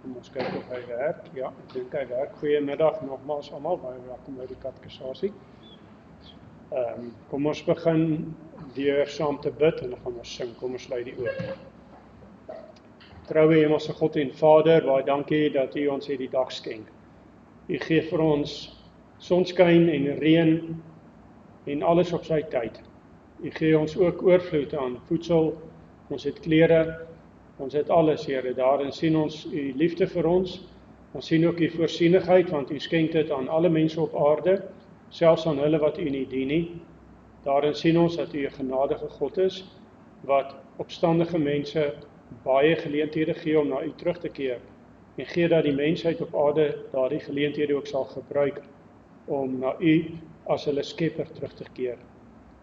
Kom ons kyk of hy werk. Ja, ek dink hy werk. Goeiemiddag nogmaals almal, baie welkom by die katekisasie. Kom ons begin deur saam te bid en dan gaan ons sing. Kom ons sluit die oë. Troue Hemelse God en Vader, baie dankie dat U ons hierdie dag skenk. U gee vir ons sonskyn en reën en alles op sy tyd. U gee ons ook oorvloed aan voedsel, ons het klere, ons het alles, Here. Daarin sien ons U liefde vir ons, ons sien ook U voorsienigheid, want U skenk dit aan alle mense op aarde, selfs aan hulle wat U nie dien nie. Daarin sien ons dat U 'n genadige God is, wat opstandige mense baie geleenthede gee om na U terug te keer, en gee dat die mensheid op aarde daardie geleenthede ook sal gebruik om na U as hulle skepper terug te keer.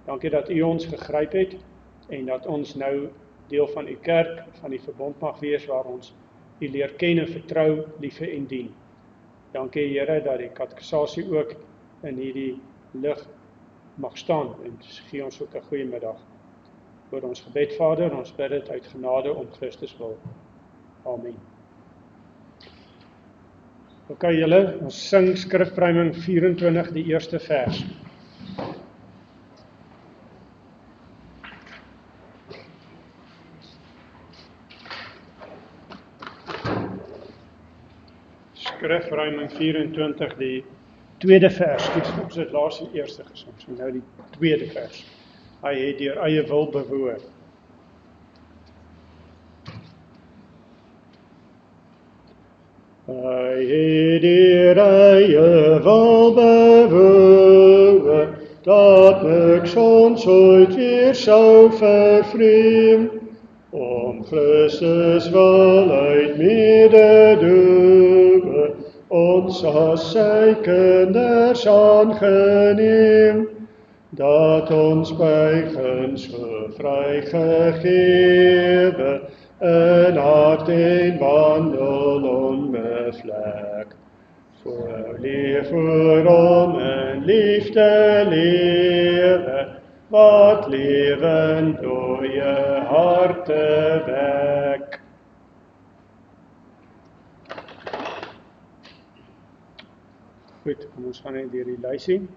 Dankie dat U ons gegryp het en dat ons nou deel van U kerk, van die verbond mag wees waar ons U leer ken en vertrou, lief en dien. Dankie Here dat die katekisasie ook in hierdie lig mag staan en gee ons ook 'n goeie middag. Oor ons gebed Vader, ons bid dit uit genade om Christus wil. Amen. OK julle, ons sing Skrifruiming 24 die eerste vers. Skrifruiming 24 die tweede vers. Ons het laas die eerste gesing, so nou die tweede vers. Hy het deur eie wil bewoor. Hy het deur eie wil bewoor, dat niks ons ooit weer sou vervreem, om Christus wil uit mededoen, ons as sy kinders aangeneem, dat ons buigen so vrygegewe, in hart en wandel onbevlek, leef voor hom in liefde lewe, wat lewend dooie harte wek. Goed, kom ons gaan net deur die lysie.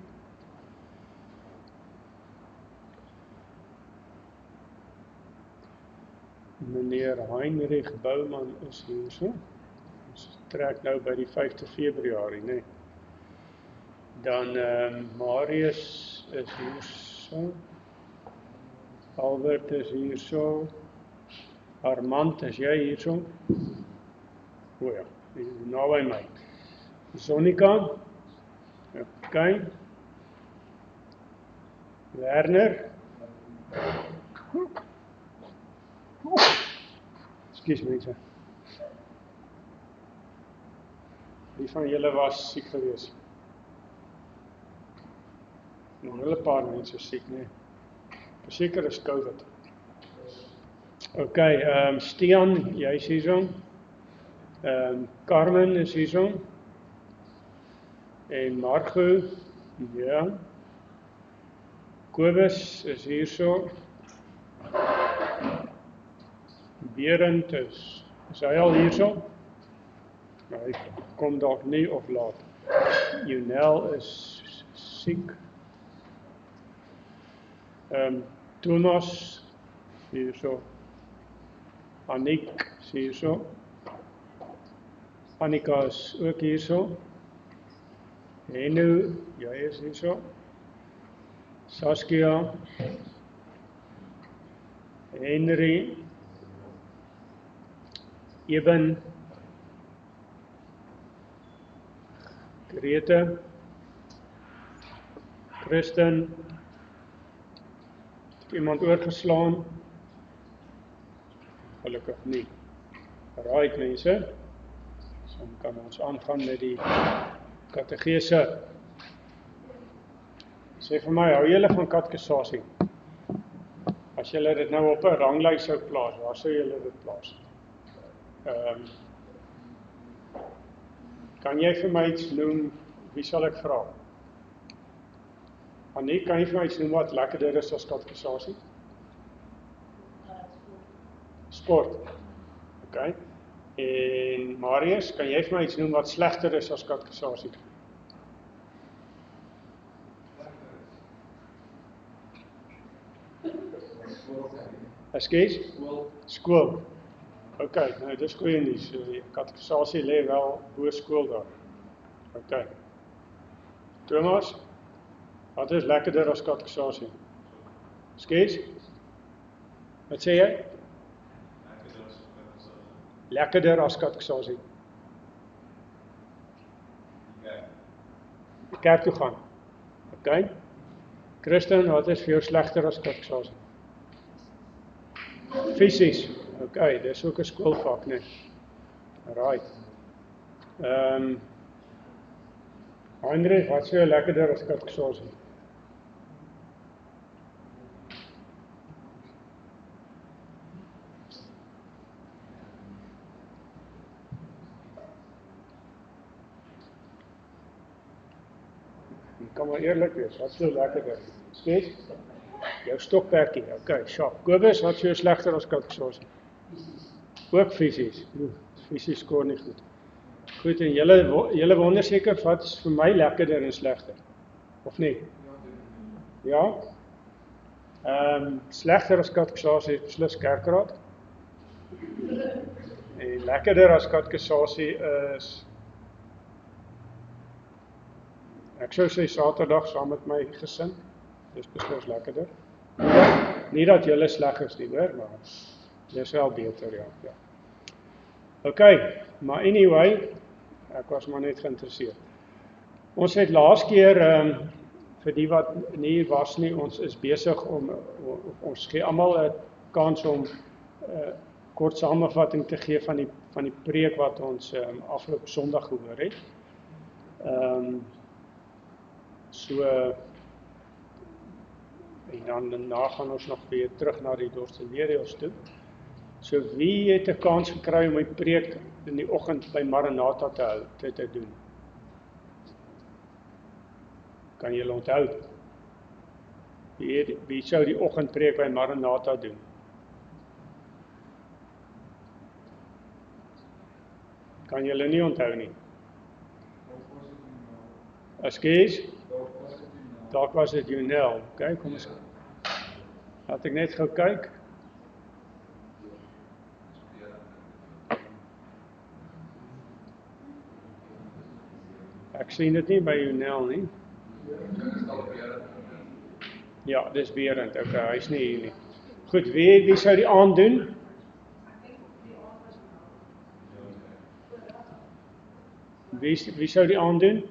Meneer Heinrich Bouwman is hier so. Ons trek nou by die 5de Februarie, nee. Dan Marius is hier so. Albert is hier so. Armand, is jy hier so? O ja, naby my. Sonika. OK. Werner. Ekskuus mense. Wie van julle was siek gewees? Nog 'n paar mense siek, nee. Verseker is COVID. OK, Stian, jy is hier so. Carmen is hier so. En Margo, ja. Kobus is hier so. Berend is hy al hier so? Nou, hy kom dalk nie of laat. Junel is siek. Thomas, hier so. Annick is hier so. Annika is ook hier so. Henu, jy is hier so. Saskia. Henry. Eben. Grete. Christen. Het iemand oorgeslaan? Gelukkig nie. Right mense. So kan ons aangaan met die katekese. Sê vir my, hou julle van katekisasie? As julle dit nou op 'n ranglys sou plaas, waar sou julle dit plaas? Kan jy vir my iets noem, wie sal ek vra? Annie, kan jy vir my iets noem wat lekkerder is as katekisasie? Sport. OK. En Marius, kan jy vir my iets noem wat slegter is as katekisasie? Ekskuus? Skool. Ok, nou dis goeie nuus. So katekisasie lê wel bo skool daar. Ok. Thomas, wat is lekkerder as katekisasie? Ekskuus? Wat sê jy? Lekkerder as katekisasie. Kerk toe gaan. Ok. Christian, wat is vir jou slegter as katekisasie? Fisies. Ok, dis ook 'n skoolvak, né? Right. Heinrich, wat is vir jou lekkerder as katekisasie? Jy kan maar eerlik wees, wat is vir jou lekkerder? Steeds? Jou stokperdjie, ok, sharp. Kobus, wat is vir jou slegter as katekisasie? Ook fisies. Fisies skoor nie goed. Goed, en julle wonder seker wat is vir my lekkerder en slegter? Of nie? Ja? Slegter as katekisasie is beslis kerkraad. En lekkerder as katekisasie is, ek sou sê Saterdag saam met my gesin. Dis beslis lekkerder. Nie dat julle sleg is nie, hoor, maar dis wel beter, ja. Ok, maar anyway, ek was maar net geïnteresseerd. Ons het laas keer, vir die wat nie was nie, ons is besig om, ons gee almal 'n kans om kort samevatting te gee van die preek wat ons afgelope Sondag gehoor het. En dan daarna gaan ons nog weer terug na die Dorstelierios toe. So wie het 'n kans gekry om die preek in die oggend by Maranatha te doen? Kan julle onthou? Wie sou die oggendpreek by Maranatha doen? Kan julle nie onthou nie? Ekskuus? Dalk was dit Jonel. Kyk, kom ons. Laat ek net gou kyk. Ek sien dit nie by Jonel nie. Ja, dis Berend. Okay, hy's nie hier nie. Goed, wie sou die aand doen? Wie sou die aand doen?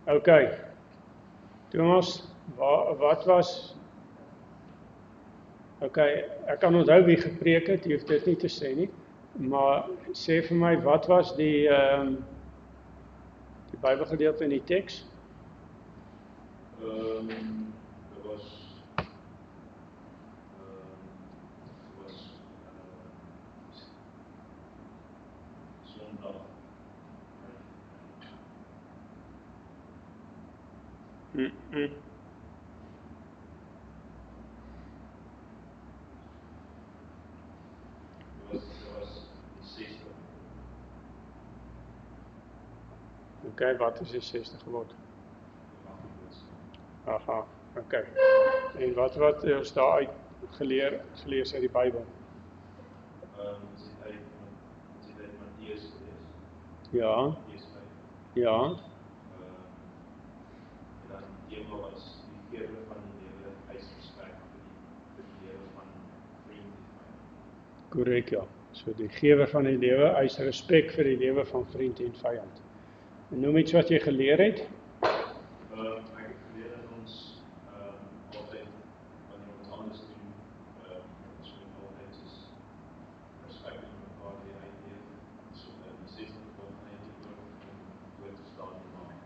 Okay. Thomas, wat was? Okay, ek kan onthou wie gepreek het, jy hoef dit nie te sê nie, maar sê vir my, wat was die Bybelgedeelte in die teks? Dit was Sondag. Dit was die 60. Okay, wat is die 60 geword? Aha, okay. En wat is daar uit gelees uit die Bybel? Ons het uit Matteus gelees. Ja. Ja. En dan die tema was die gewe van die lewe eis respek vir die lewe van vriend en vyand. Korrek, ja. So die gewer van die lewe eis respek vir die lewe van vriend en vyand. En noem iets wat jy geleer het? Ek het geleer dat ons altyd wanneer ons anders doen, ons moet altyd soos respek vir mekaar die uitleef. So die 60 gebod van eintlik ook om dood te staan en maak.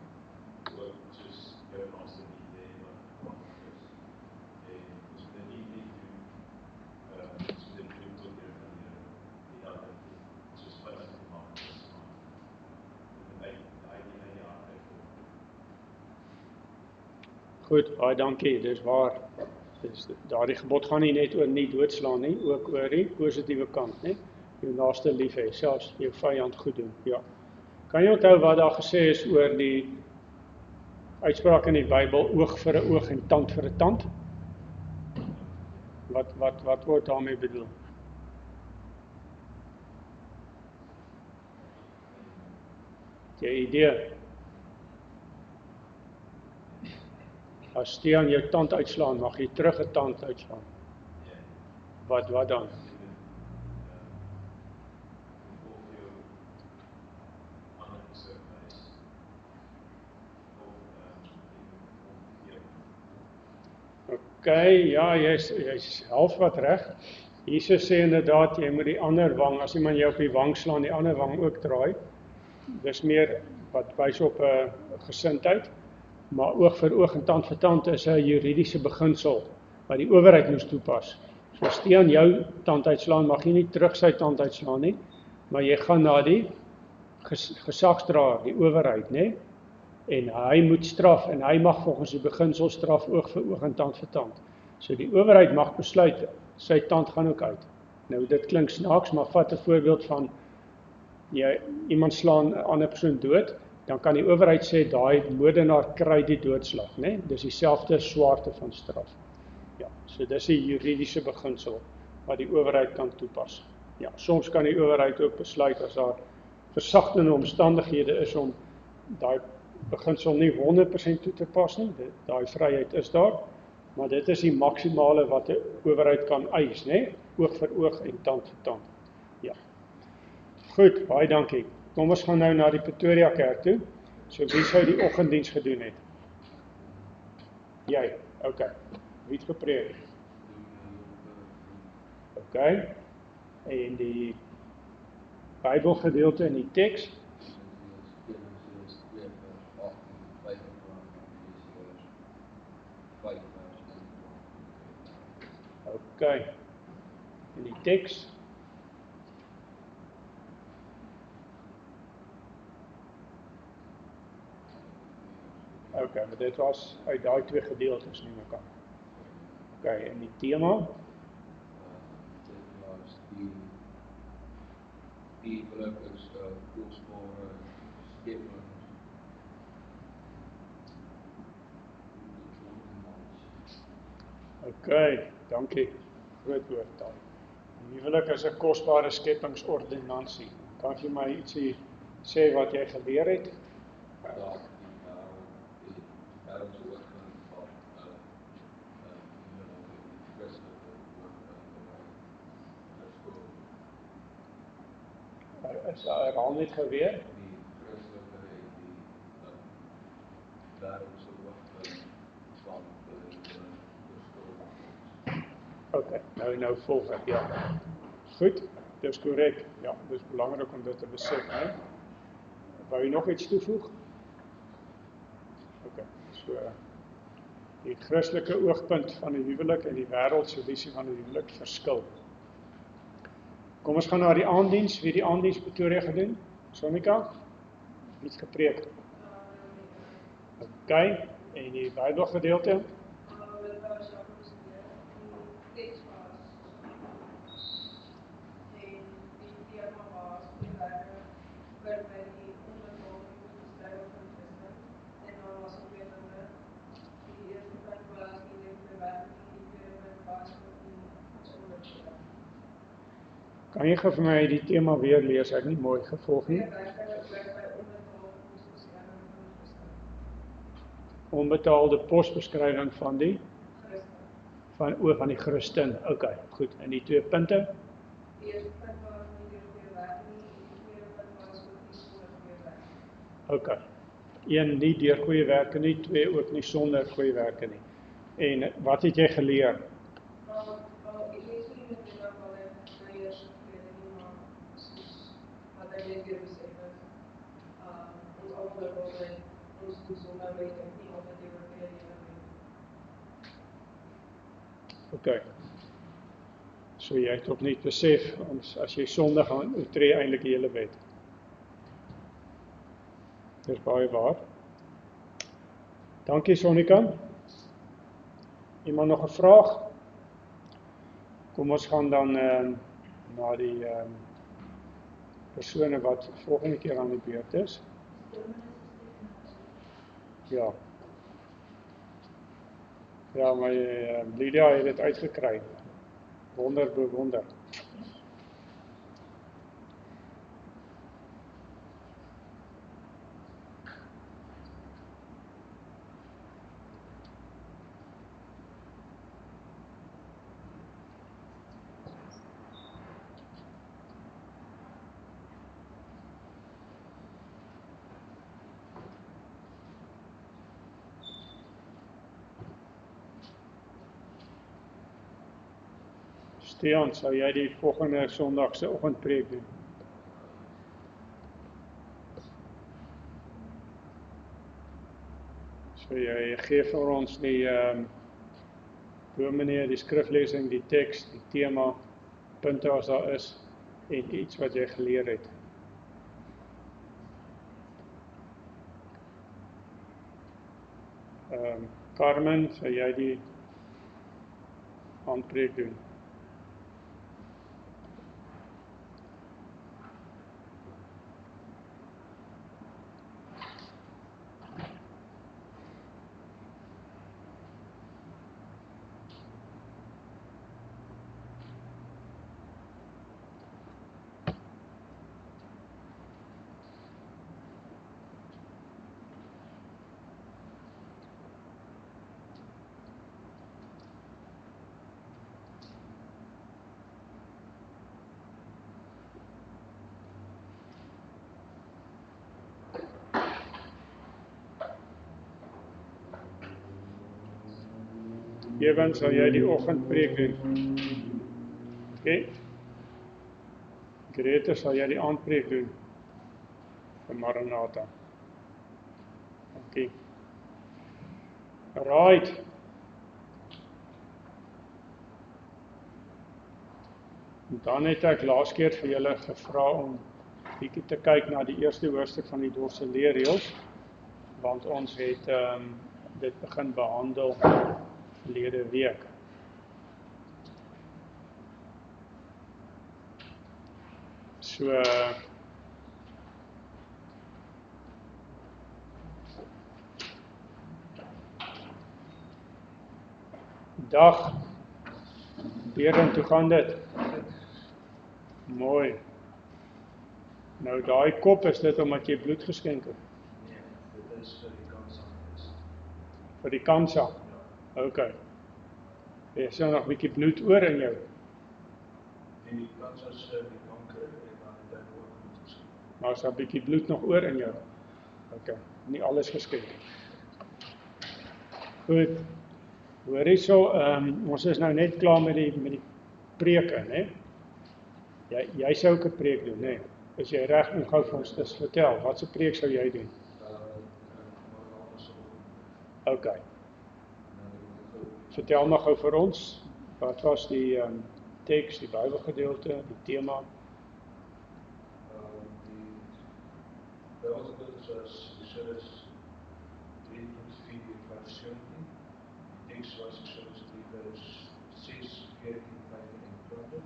Ook soos jou naaste nie hê wat belangrik is. En ons moet dit nie doen, ons moet dit doen tot eer van die Here. Nie dat dit soos vinnig gemaak is, maar uit die hart uit. Goed, baie dankie, dis waar. Daardie gebod gaan nie net oor nie doodslaan nie, ook oor die positiewe kant, né? jou naaste lief hê, selfs jou vyand goed doen. Ja. Kan jy onthou wat daar gesê is oor die uitspraak in die Bybel, oog vir 'n oog en tand vir 'n tand? Wat word daarmee bedoel? Jy idee? As Stean jou tand uitslaan, mag jy terug 'n tand uitslaan. Wat dan? Okay, ja, jy's half wat reg. Jesus sê inderdaad, jy moet die ander wang, as iemand jou op die wang slaan, die ander wang ook draai. Dis meer wat wys op 'n gesindheid, maar oog vir oog en tand vir tand is 'n juridiese beginsel wat die owerheid moes toepas. So as Stean jou tand uitslaan, mag jy nie terug sy tand uitslaan nie, maar jy gaan na die gesagsdraer, die owerheid, né? En hy moet straf, en hy mag volgens die beginsel straf oog vir oog en tand vir tand. So die owerheid mag besluit, sy tand gaan ook uit. Nou dit klink snaaks, maar vat 'n voorbeeld van, iemand slaan 'n ander persoon dood, dan kan die owerheid sê, daai moordenaar kry die doodslag, né? Dis dieselfde swaarte van straf. Ja, so dis die juridiese beginsel wat die owerheid kan toepas. Ja, soms kan die owerheid ook besluit as daar versagtende omstandighede is om daai beginsel nie 100% toe te pas nie. Daai vryheid is daar, maar dit is die maksimale wat 'n owerheid kan eis, né? Oog vir oog en tand vir tand. Ja. Goed, baie dankie. Kom ons gaan nou na die Pretoria Kerk toe. So wie sou die oggenddiens gedoen het? Jy, okay. Wie het gepreek? Okay. En die Bybelgedeelte in die teks? Okay. En die teks? Okay, maar dit was uit daai twee gedeeltes nie mekaar. Okay, en die tema? Die gelukkigste kosbare skepping. Okay, dankie. Groot woord daai. Die huwelik is 'n kosbare skepingsordonnansie. Kan jy my ietsie sê wat jy geleer het? Ja, daarom so ook van Is daar al net geweer? die Christelike en die daarom so ook van Okay, nou volg ek, ja. Goed, dis korrek. Ja, dis belangrik om dit te besef, né? Wou jy nog iets toevoeg? Okay, so die Christelike oogpunt van die huwelik en die wêreldse visie van die huwelik verskil. Kom ons gaan na die aanddiens. Wie die aanddiens Pretoria gedoen? Sonika? Iets gepreek. Okay, en die Bybelgedeelte? Kan jy vir my die tema weer lees? Ek het nie mooi gevolg nie. Onbetaalde posbeskrywing van die van die Christen. Okay, goed. En die twee punte? Die eerste punt was nie deur goeie werk nie, en die tweede punt was ook nie sonder goeie werk. Okay. 1 nie deur goeie werke nie, 2 ook nie sonder goeie werke nie. En wat het jy geleer? Ek lees nie met die wat hy my eers gekrede nie, maar soos wat hy net weer besef het. Ons almal wil ons doen sonder werk en nie altyd die werk nie. Okay. So jy het ook nie besef, as jy sondig gaan, oortree eintlik die hele wet. Dis baie waar. Dankie Sonika. Iemand nog 'n vraag? Kom ons gaan dan na die persone wat volgende keer aan die beurt is. Ja. Ja, maar Lydia het dit uitgekry. Wonder bewonder. Stean, sou jy die volgende Sondag se oggendpreek doen? So jy gee vir ons die dominee, die skriflesing, die teks, die tema, punte as daar is, en iets wat jy geleer het. Carmen, sou jy die handpreek doen? Ewen, sal jy die oggendpreek doen? Okay. Grete, sal jy die aandpreek doen? Vir Maranatha. Okay. Right. Dan het ek laas keer vir julle gevra om bietjie te kyk na die eerste hoofstuk van die dorsaleerreëls, want ons het dit begin behandel verlede week. So dag, Berend, hoe gaan dit? Mooi. Nou daai kop, is dit omdat jy bloed geskenk het? Nee, dit is vir die kansa. Vir die kansa? Ja. Ok. Jy sê nog 'n bietjie bloed oor in jou? Die kansa is die kanker en dan het ek ook bloed geskenk. Maar is daar 'n bietjie bloed nog oor in jou? Ok, nie alles geskenk. Goed. Hoor hierso, ons is nou net klaar met die preke, né? Jy sou ook 'n preek doen, né? Is jy reg om gou vir ons te vertel, wat 'n preek sou jy doen? Ok. Vertel maar gou vir ons, wat was die teks, die Bybelgedeelte, die tema? Die Bybelgedeelte is Exodus 3:4-5-17. Die teks was Exodus 3:6-14-15-21.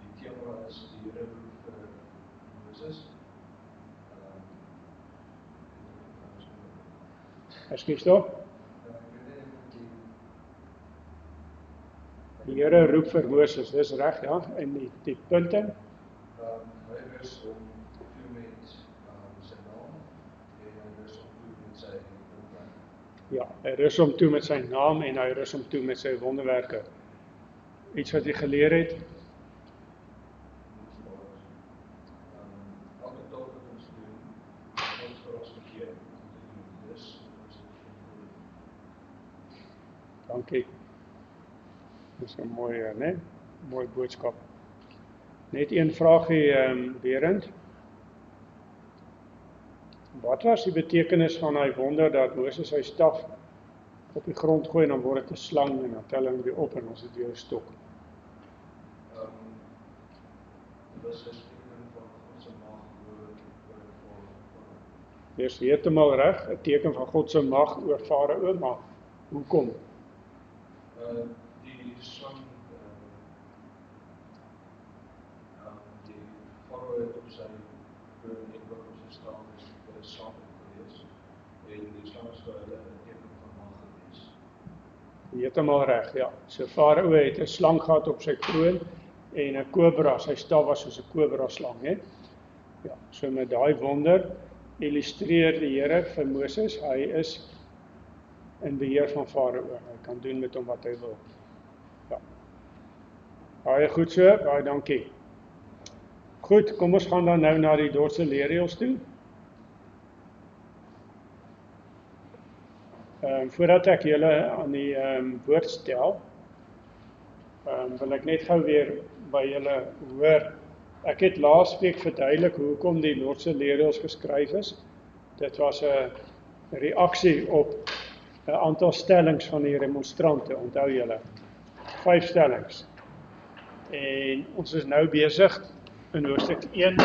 Die tema is die Here roep vir Moses. Ekskuus tog? Die Here roep vir Moses, dis reg, ja, en die punte? Hy rus om toe met sy naam en hy rus om toe met sy wonderwerke. Ja, hy rus om toe met sy naam en hy rus om toe met sy wonderwerke. Iets wat jy geleer het? Elke taak wat ons doen, ons vir ons verkeer om te doen. Dis ons het verantwoordelik. Dankie. Dis 'n mooi, né? Mooi boodskap. Net een vraagie, Berend. Wat was die betekenis van hy wonder dat Moses sy staf op die grond gooi en dan word dit 'n slang en dan tel hy hom weer op en ons het weer 'n stok? Dit was 'n teken van God se mag oor Farao. Dis heeltemal reg, 'n teken van God se mag oor Farao, maar hoekom? Die slang die Farao het op sy en ook op sy staan saam gewees. En die slang is vir hulle 'n teken van mag gewees. Heeltemal reg, ja. So Farao het 'n slang gehad op sy kroon en 'n kobra, sy staf was soos 'n kobra slang, hè. Ja, so met daai wonder illustreer die Here vir Moses, hy is in beheer van Farao. Hy kan doen met hom wat hy wil. Ja. Baie goed so, baie dankie. Goed, kom ons gaan dan nou na die Dordtse leerreëls toe. Voordat ek julle aan die woord stel, wil ek net gou weer by julle hoor. Ek het laasweek verduidelik hoekom die Dordtse leerreëls geskryf is. Dit was 'n reaksie op 'n aantal stellings van die remonstrante, onthou julle. 5 stellings. En ons is nou besig in hoofstuk 1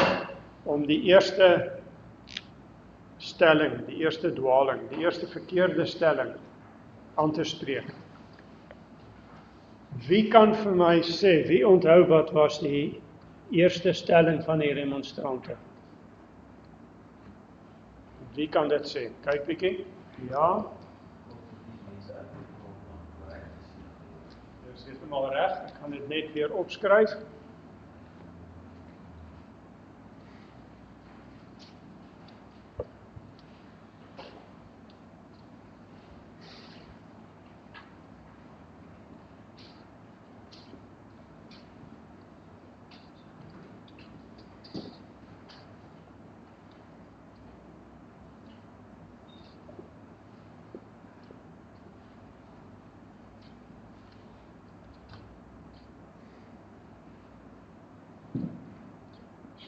om die eerste stelling, die eerste dwaling, die eerste verkeerde stelling aan te spreek. Wie kan vir my sê, wie onthou wat was die eerste stelling van die remonstrante? Wie kan dit sê? Kyk bietjie. Ja. Dis heeltemal reg. Ek gaan dit net weer opskryf.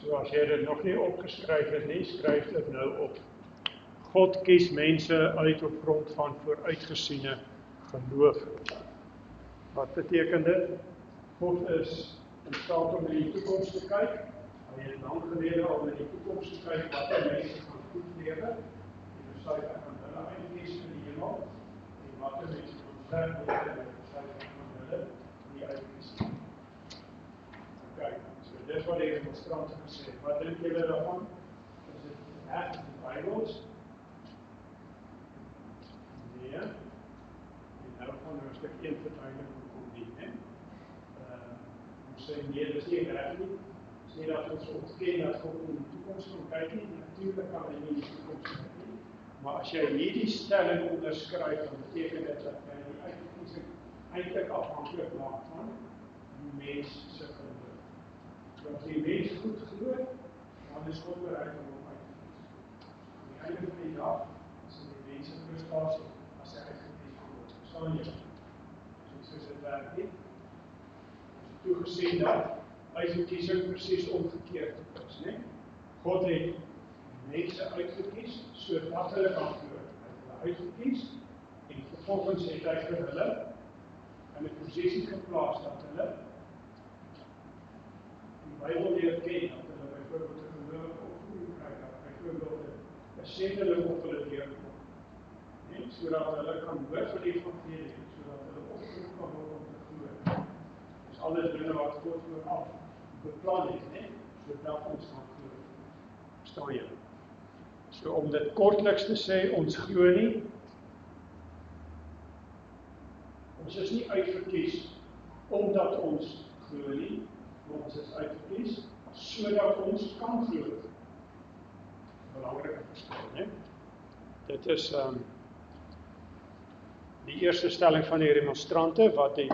So as jy dit nog nie opgeskryf het nie, skryf dit nou op. God kies mense uit op grond van vooruitgesiene geloof. Wat beteken dit? God is in staat om in die toekoms te kyk. Hy het lank gelede al in die toekoms gekyk wat mense gaan goed lewe. En besluit ek gaan hulle uitkies in die hemel. En wat mense gaan sleg lewe, en besluit ek gaan hulle nie uitkies nie. Kyk, so dis wat die remonstrante gesê het. Wat dink julle daarvan? Is dit reg in die Bybels? Nee. En nou gaan nou 'n stuk 1 verduidelik hoekom nie, hè? Ons sê nee, dis nie reg nie. Dis nie dat ons ontken dat God in die toekoms kan kyk nie. Natuurlik kan hy nie in die toekoms kyk nie. Maar as jy hierdie stelling onderskryf, dan beteken dit dat jy die uitkiesing eintlik afhanklik maak van die mens se geloof. So as die mens goed glo, dan is God bereid om hom uit te kies. Aan die einde van die dag is die mens se frustrasie as hy uitgekies word. Verstaan jy? Soos dit werk nie. Toegesien dat uitverkiesing presies omgekeerd is, né? God het mense uitgekies sodat hulle kan glo. Hy het hulle uitgekies en vervolgens het hy vir hulle in 'n posisie geplaas dat hulle die Bybel leer ken, dat hulle byvoorbeeld 'n gelowige opvoeding kry, dat byvoorbeeld 'n sendeling op hulle deurkom, né? Sodat hulle kan hoor van die evangelie, sodat hulle opgeroep kan word om te glo. Alle dinge wat God vooraf beplan het, né? Sodat ons gaan glo. Verstaan jy? So om dit kortliks te sê, ons glo nie. Ons is nie uitverkies omdat ons glo nie, maar ons is uitverkies sodat ons kan glo. Belangrike verskil, né? Dit is die eerste stelling van die remonstrante wat die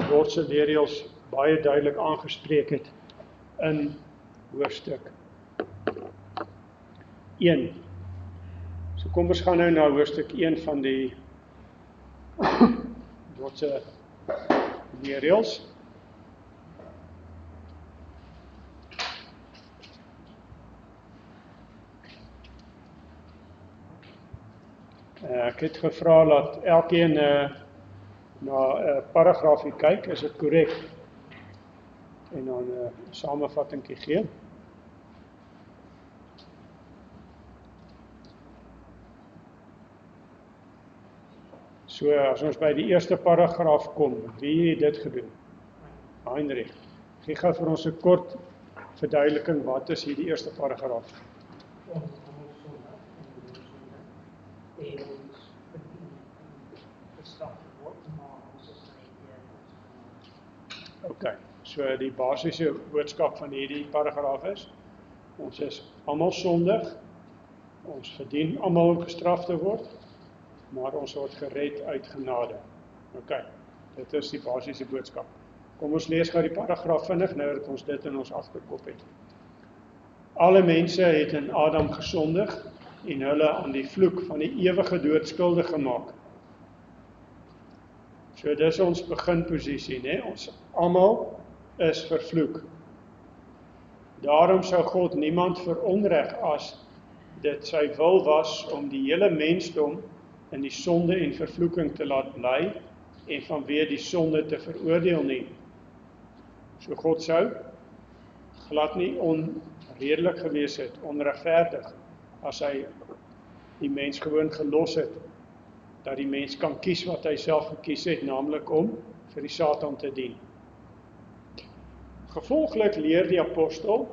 Dordtse leerreëls baie duidelik aangespreek het in hoofstuk 1. So kom ons gaan nou na hoofstuk 1 van die Dordtse leerreëls. Ek het gevra dat elkeen na 'n paragraafie kyk, is dit korrek? En dan 'n samevattingkie gee. So as ons by die eerste paragraaf kom, wie het dit gedoen? Heinrich, gee gou vir ons 'n kort verduideliking, wat is hier die eerste paragraaf? Ons almal sondig en ons sondig en ons verdien gestraf word, maar ons is nie deur ons genade. OK, so die basiese boodskap van hierdie paragraaf is, ons is almal sondig, ons verdien almal om gestraf te word, maar ons word gered uit genade. OK, dit is die basiese boodskap. Kom ons lees gou die paragraaf vinnig, nou dat ons dit in ons agterkop het. Alle mense het in Adam gesondig en hulle aan die vloek van die ewige dood skuldig gemaak. So dis ons beginposisie, né? Ons almal is vervloek. Daarom sou God niemand veronreg as dit sy wil was om die hele mensdom in die sonde en vervloeking te laat bly en vanweë die sonde te veroordeel nie. So God sou glad nie onredelik gewees het, onregverdig, as hy die mens gewoon gelos het, dat die mens kan kies wat hy self gekies het, naamlik om vir die Satan te dien. Gevolglik leer die apostel,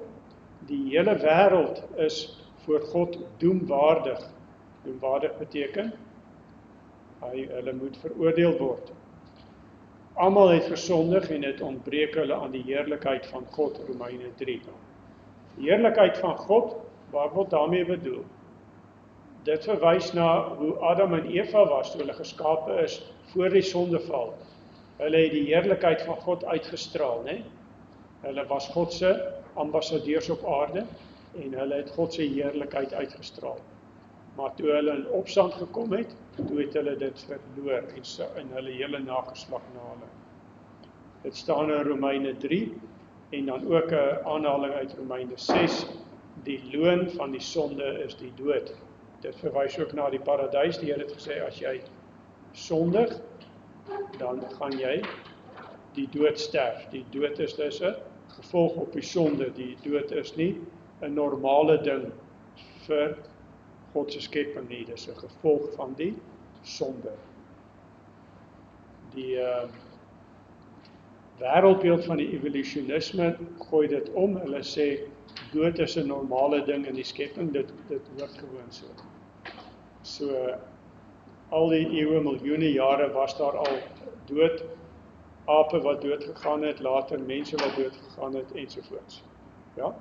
die hele wêreld is voor God doemwaardig. Doemwaardig beteken, hulle moet veroordeel word. Almal het gesondig en het ontbreek hulle aan die heerlikheid van God, Romeine 3. Die heerlikheid van God, wat word daarmee bedoel? Dit verwys na hoe Adam en Eva was, toe hulle geskape is voor die sondeval. Hulle het die heerlikheid van God uitgestraal, né? Hulle was God se ambassadeurs op aarde en hulle het God se heerlikheid uitgestraal. Maar toe hulle in opstand gekom het, toe het hulle dit verloor en hulle hele nageslag na hulle. Dit staan in Romeine 3 en dan ook 'n aanhaling uit Romeine 6, die loon van die sonde is die dood. Dit verwys ook na die paradys. Die Here het gesê, as jy sondig, dan gaan jy die dood sterf. Die dood is dus 'n gevolg op die sonde. Die dood is nie 'n normale ding vir God se skepping nie. Dis 'n gevolg van die sonde. Die wêreldbeeld van die evolusionisme gooi dit om. Hulle sê dood is 'n normale ding in die skepping. Dit hoort gewoon so. So al die eeue, miljoene jare was daar al dood, ape wat dood gegaan het, later mense wat dood gegaan het ensovoorts. Ja?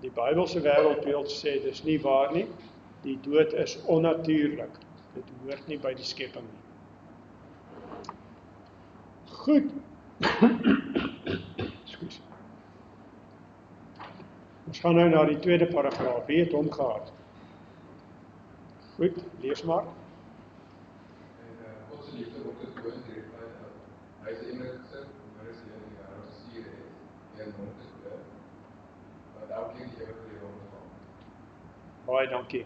Die Bybelse wêreldbeeld sê dis nie waar nie. Die dood is onnatuurlik. Dit hoort nie by die skepping nie. Goed. Ekskuus. Ons gaan nou na die tweede paragraaf. Wie het hom gehad? Goed, lees maar. God se liefde word getoon deur die feit dat hy sy enige gesin vir sy in die wêreld gestuur het en hom te glo dat elkeen die ewige lewe ontvang. Baie dankie.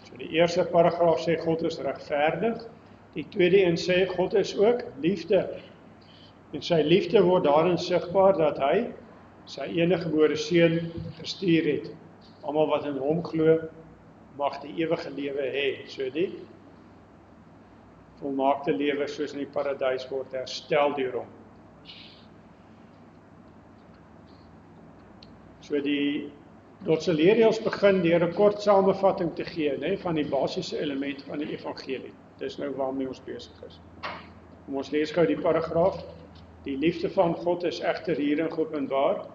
So die eerste paragraaf sê God is regverdig. Die tweede een sê God is ook liefde. En sy liefde word daarin sigbaar dat hy sy eniggebore seun gestuur het. Almal wat in hom glo, mag die ewige lewe hê. So die volmaakte lewe soos in die paradys word herstel deur hom. So die dotseleerreëls begin deur 'n kort samevatting te gee, né, van die basiese elemente van die evangelie. Dis nou waarmee ons besig is. Kom ons lees gou die paragraaf. Die liefde van God is egter hierin geopenbaar,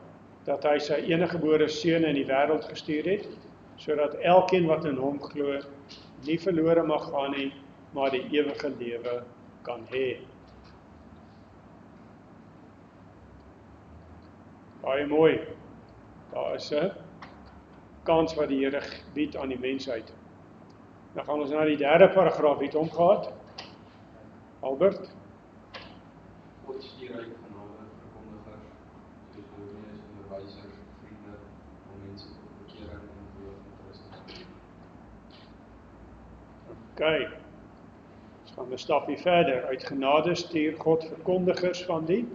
dat hy sy eniggebore seun in die wêreld gestuur het, sodat elkeen wat in hom glo, nie verlore mag gaan nie, maar die ewige lewe kan hê. Baie mooi. Daar is 'n kans wat die Here bied aan die mensheid. Dan gaan ons na die derde paragraaf. Wie het hom gehad? Albert? God stuur uit genade verkondigers, soos dominees, onderwysers, vriende, om mense tot bekering en geloof in Christus te lei. OK. Ons gaan 'n stapie verder. Uit genade stuur God verkondigers van die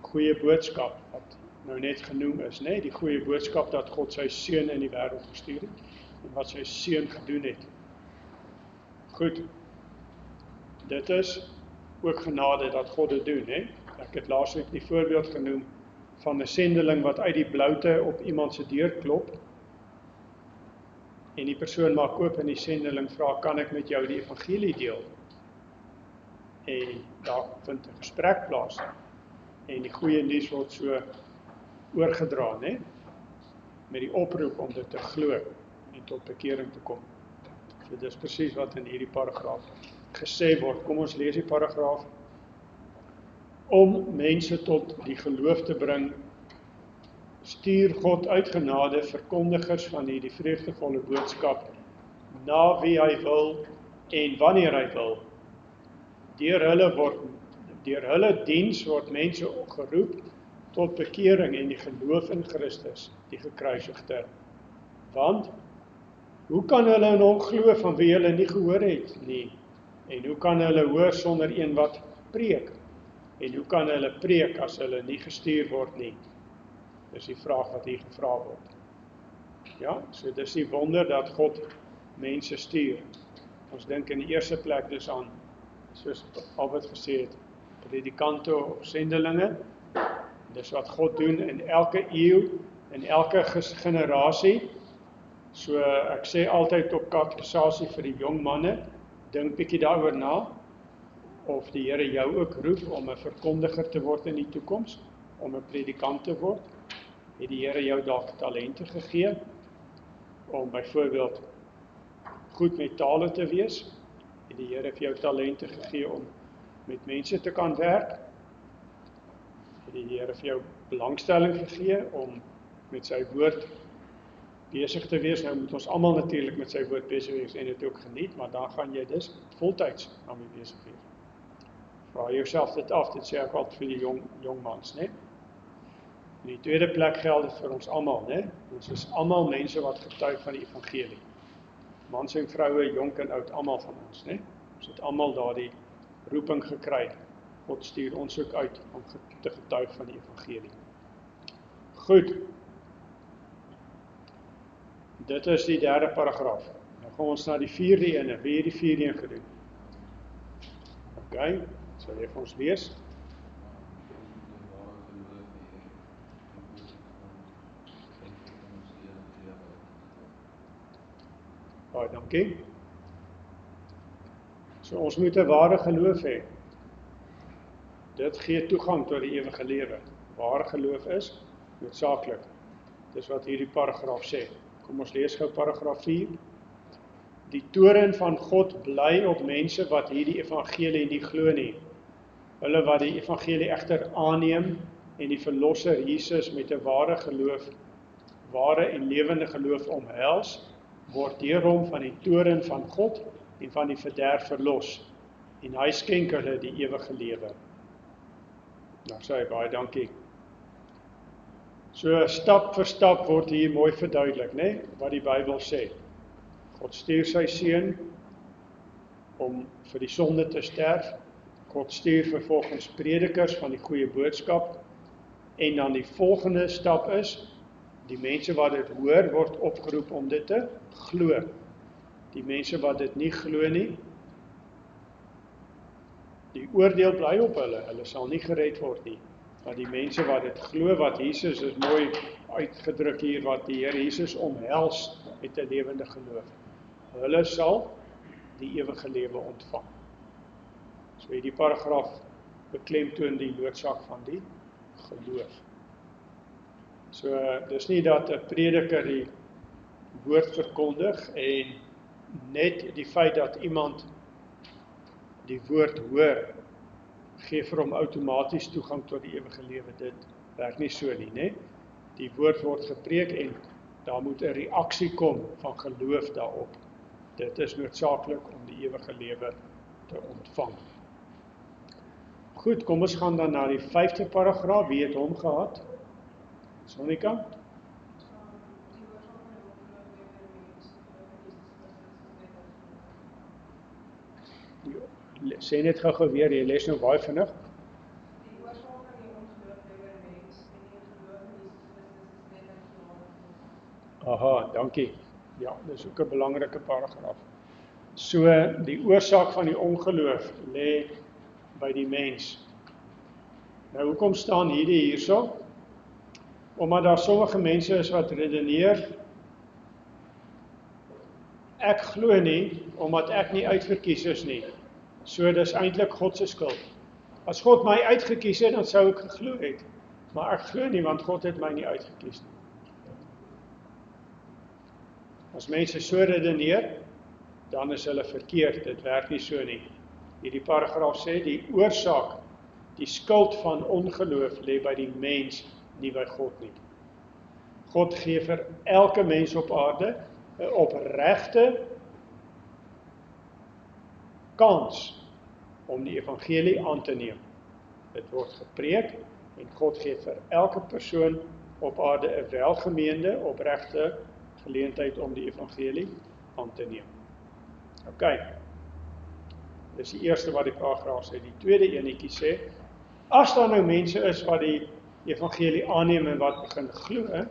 goeie boodskap, wat nou net genoem is, né? Die goeie boodskap dat God sy seun in die wêreld gestuur het en wat sy seun gedoen het. Goed. Dit is ook genade dat God dit doen, hè? Ek het laasweek die voorbeeld genoem van 'n sendeling wat uit die bloute op iemand se deur klop, en die persoon maak oop en die sendeling vra, kan ek met jou die evangelie deel? En daar vind 'n gesprek plaas, en die goeie nuus word so oorgedra, né? Met die oproep om dit te glo en tot bekering te kom. So dis presies wat in hierdie paragraaf gesê word. Kom ons lees die paragraaf. Om mense tot die geloof te bring, stuur God uit genade verkondigers van hierdie vreugdevolle boodskap na wie hy wil en wanneer hy wil. Deur hulle diens word mense geroep tot bekering en die geloof in Christus, die gekruisigde. Want hoe kan hulle in hom glo van wie hulle nie gehoor het nie? En hoe kan hulle hoor sonder een wat preek? En hoe kan hulle preek as hulle nie gestuur word nie? Dis die vraag wat hier gevra word. Ja, so dis die wonder dat God mense stuur. Ons dink in die eerste plek dus aan, soos Albert gesê het, predikante of sendelinge. Dis wat God doen in elke eeu, in elke generasie. So ek sê altyd op katekisasie vir die jong manne, dink bietjie daaroor na, of die Here jou ook roep om 'n verkondiger te word in die toekoms, om 'n predikant te word. Het die Here jou dalk talente gegee, om byvoorbeeld goed met tale te wees? Het die Here vir jou talente gegee om met mense te kan werk? Het die Here vir jou belangstelling gegee om met sy woord besig te wees? Nou moet ons almal natuurlik met sy woord besig wees en dit ook geniet, maar dan gaan jy dus voltyds daarmee besig wees. Vra jouself dit af, dit sê ek altyd vir die jong mans, né? In die tweede plek geld dit vir ons almal, né? Ons is almal mense wat getuig van die evangelie. Mans en vroue, jonk en oud, almal van ons, né? Ons het almal daardie roeping gekry. God stuur ons ook uit om te getuig van die evangelie. Goed. Dit is die derde paragraaf. Nou gaan ons na die vierde ene. Wie het die vierde een gedoen? OK, sal jy vir ons lees? Baie dankie. So ons moet 'n ware geloof hê. Dit gee toegang tot die ewige lewe. Ware geloof is noodsaaklik. Dis wat hierdie paragraaf sê. Kom ons lees gou paragraaf 4. Die toorn van God bly op mense wat hierdie evangelie nie glo nie. Hulle wat die evangelie egter aanneem en die verlosser Jesus met 'n ware geloof, ware en lewende geloof omhels, word deur hom van die toorn van God en van die verderf verlos, en hy skenk hulle die ewige lewe. Nou sê hy, baie dankie. So stap vir stap word hier mooi verduidelik, né, wat die Bybel sê. God stuur sy seun om vir die sonde te sterf. God stuur vervolgens predikers van die goeie boodskap, en dan die volgende stap is, die mense wat dit hoor, word opgeroep om dit te glo. Die mense wat dit nie glo nie, die oordeel bly op hulle sal nie gered word nie. Maar die mense wat dit glo, wat Jesus is mooi uitgedruk hier, wat die Here Jesus omhels met 'n lewende geloof, hulle sal die ewige lewe ontvang. So hierdie paragraaf beklemtoon die noodsaak van die geloof. So dis nie dat 'n prediker die woord verkondig en net die feit dat iemand die woord hoor, gee vir hom outomaties toegang tot die ewige lewe. Dit werk nie so nie, né? Die woord word gepreek en daar moet 'n reaksie kom van geloof daarop. Dit is noodsaaklik om die ewige lewe te ontvang. Goed, kom ons gaan dan na die 5de paragraaf. Wie het hom gehad? Sonika? Sê net gou weer, jy lees nou baie vinnig. Die oorsaak van die ongeloof lê by mens en die geloof in Jesus Christus is net uit genade. Aha, dankie. Ja, dis ook 'n belangrike paragraaf. So, die oorsaak van die ongeloof lê by die mens. Nou, hoekom staan hierdie hierso? Omdat daar sommige mense is wat redeneer, ek glo nie, omdat ek nie uitverkies is nie. So dis eintlik God se skuld. As God my uitgekies het, dan sou ek geglo het. Maar ek glo nie, want God het my nie uitgekies nie. As mense so redeneer, dan is hulle verkeerd, dit werk nie so nie. Hierdie paragraaf sê, die oorsaak, die skuld van ongeloof lê by die mens, nie by God nie. God gee vir elke mens op aarde 'n opregte kans om die evangelie aan te neem. Dit word gepreek en God gee vir elke persoon op aarde 'n welgemeende, opregte geleentheid om die evangelie aan te neem. OK. Dis die eerste wat die paragraaf sê. Die tweede enetjie sê, as daar nou mense is wat die evangelie aanneem en wat begin glo,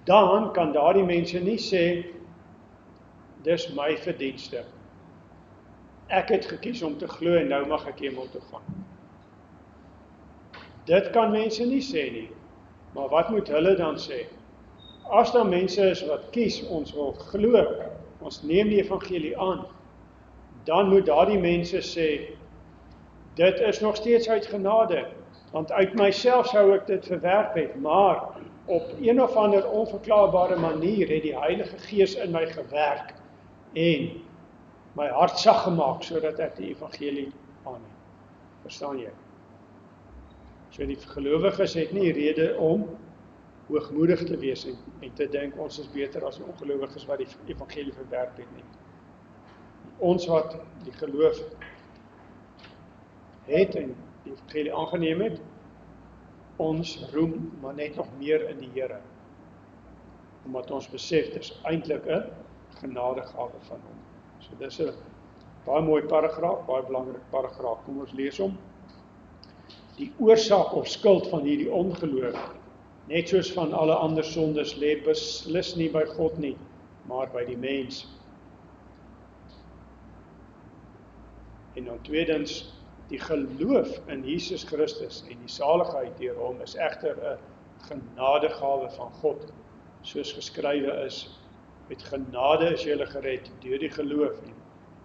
dan kan daardie mense nie sê, dis my verdienste. Ek het gekies om te glo en nou mag ek hemel toe gaan. Dit kan mense nie sê nie. Maar wat moet hulle dan sê? As daar mense is wat kies, ons wil glo, ons neem die evangelie aan, dan moet daardie mense sê, dit is nog steeds uit genade, want uit myself sou ek dit verwerp het, maar op een of ander onverklaarbare manier het die Heilige Gees in my gewerk en my hart sag gemaak, sodat ek die evangelie aanneem. Verstaan jy? So die gelowiges het nie rede om hoogmoedig te wees en te dink, ons is beter as die ongelowiges wat die evangelie verwerp het nie. Ons wat die geloof het en die evangelie aangeneem het, ons roem maar net nog meer in die Here. Omdat ons besef, dis eintlik 'n genadegawe van hom. So dis 'n baie mooi paragraaf, baie belangrik paragraaf. Kom ons lees hom. Die oorsaak of skuld van hierdie ongeloof, net soos van alle ander sondes, lê beslis nie by God nie, maar by die mens. En dan tweedens, die geloof in Jesus Christus en die saligheid deur hom is egter 'n genadegawe van God, soos geskrywe is, met genade is julle gered deur die geloof en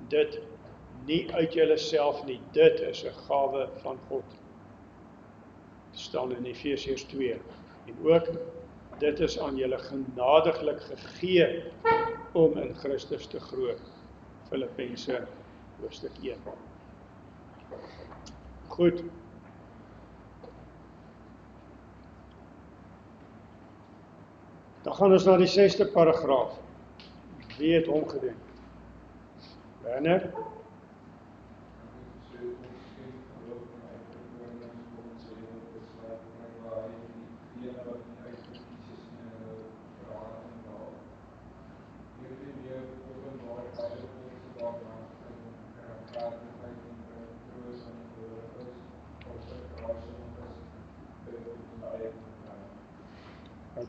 dit nie uit julle self nie, dit is 'n gawe van God. Dit staan in Efesiërs 2. En ook, dit is aan julle genadiglik gegee om in Christus te glo. Filippense hoofstuk 1. Goed. Dan gaan ons na die 6de paragraaf. Wie het hom gedoen? Werner?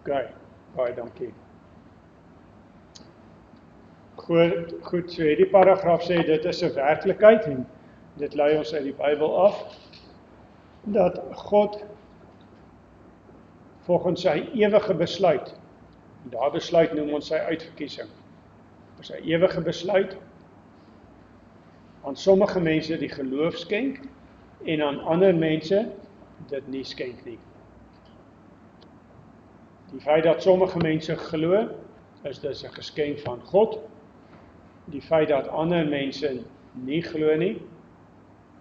OK, baie dankie. Goed, so hierdie paragraaf sê, dit is 'n werklikheid en dit lei ons uit die Bybel af, dat God volgens sy ewige besluit, en daar besluit noem ons sy uitverkiesing, sy ewige besluit, aan sommige mense die geloof skenk, en aan ander mense dit nie skenk nie. Die feit dat sommige mense glo, is dus 'n geskenk van God. Die feit dat ander mense nie glo nie,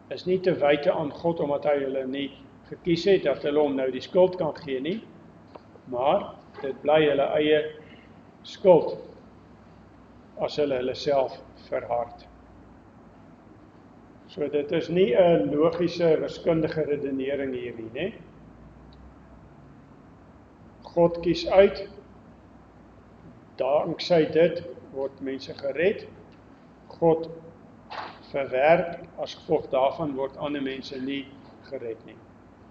is nie te wyte aan God, omdat hy hulle nie gekies het, dat hulle hom nou die skuld kan gee nie, maar dit bly hulle eie skuld, as hulle self verhard. So dit is nie 'n logiese, wiskundige redenering hierdie, né? God kies uit, dankzij dit word mense gered, God verwerp, as gevolg daarvan word ander mense nie gered nie.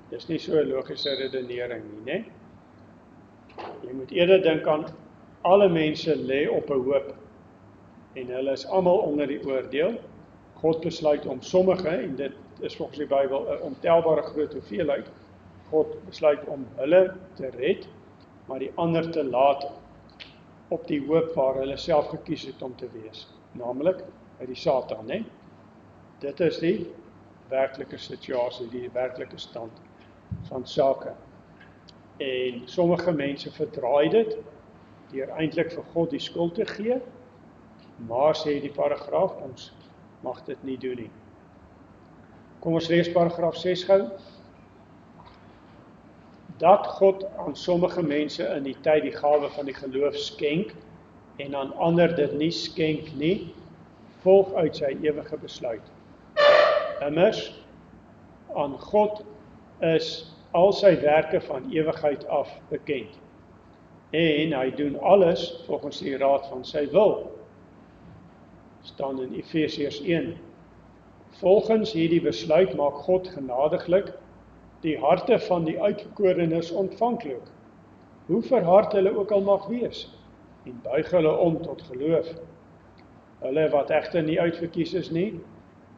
Dis nie so 'n logiese redenering nie, né? Jy moet eerder dink aan alle mense lê op 'n hoop en hulle is almal onder die oordeel. God besluit om sommige, en dit is volgens die Bybel 'n ontelbare groot hoeveelheid, God besluit om hulle te red maar die ander te laat op die hoop waar hulle self gekies het om te wees, naamlik uit die Satan, né? Dit is die werklike situasie, die werklike stand van sake. En sommige mense verdraai dit, deur eintlik vir God die skuld te gee, maar sê die paragraaf, ons mag dit nie doen nie. Kom ons lees paragraaf 6 gou. Dat God aan sommige mense in die tyd die gawe van die geloof skenk, en aan ander dit nie skenk nie, volg uit sy ewige besluit. Immers, aan God is al sy werke van ewigheid af bekend. En hy doen alles volgens die raad van sy wil. Staan in Efesiërs 1. Volgens hierdie besluit maak God genadiglik die harte van die uitverkorenes ontvanklik, hoe verhard hulle ook al mag wees, en buig hulle om tot geloof. Hulle wat egter nie uitverkies is nie,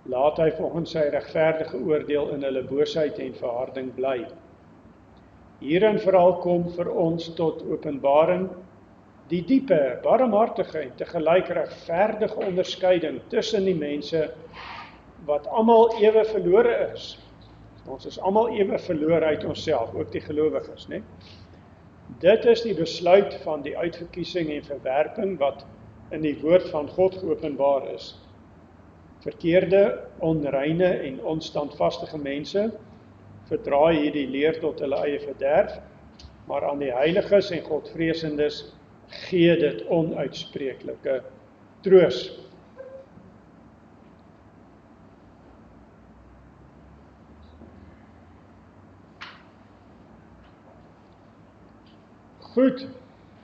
laat hy volgens sy regverdige oordeel in hulle boosheid en verharding bly. Hierin veral kom vir ons tot openbaring die diepe, barmhartige en tegelyk regverdige onderskeiding tussen die mense wat almal ewe verlore is. Ons is almal ewe verlore uit onsself, ook die gelowiges, né? Dit is die besluit van die uitverkiesing en verwerping wat in die woord van God geopenbaar is. Verkeerde, onreine en onstandvastige mense verdraai hierdie leer tot hulle eie verderf, maar aan die heiliges en godvreesendes gee dit onuitspreeklike troos. Goed,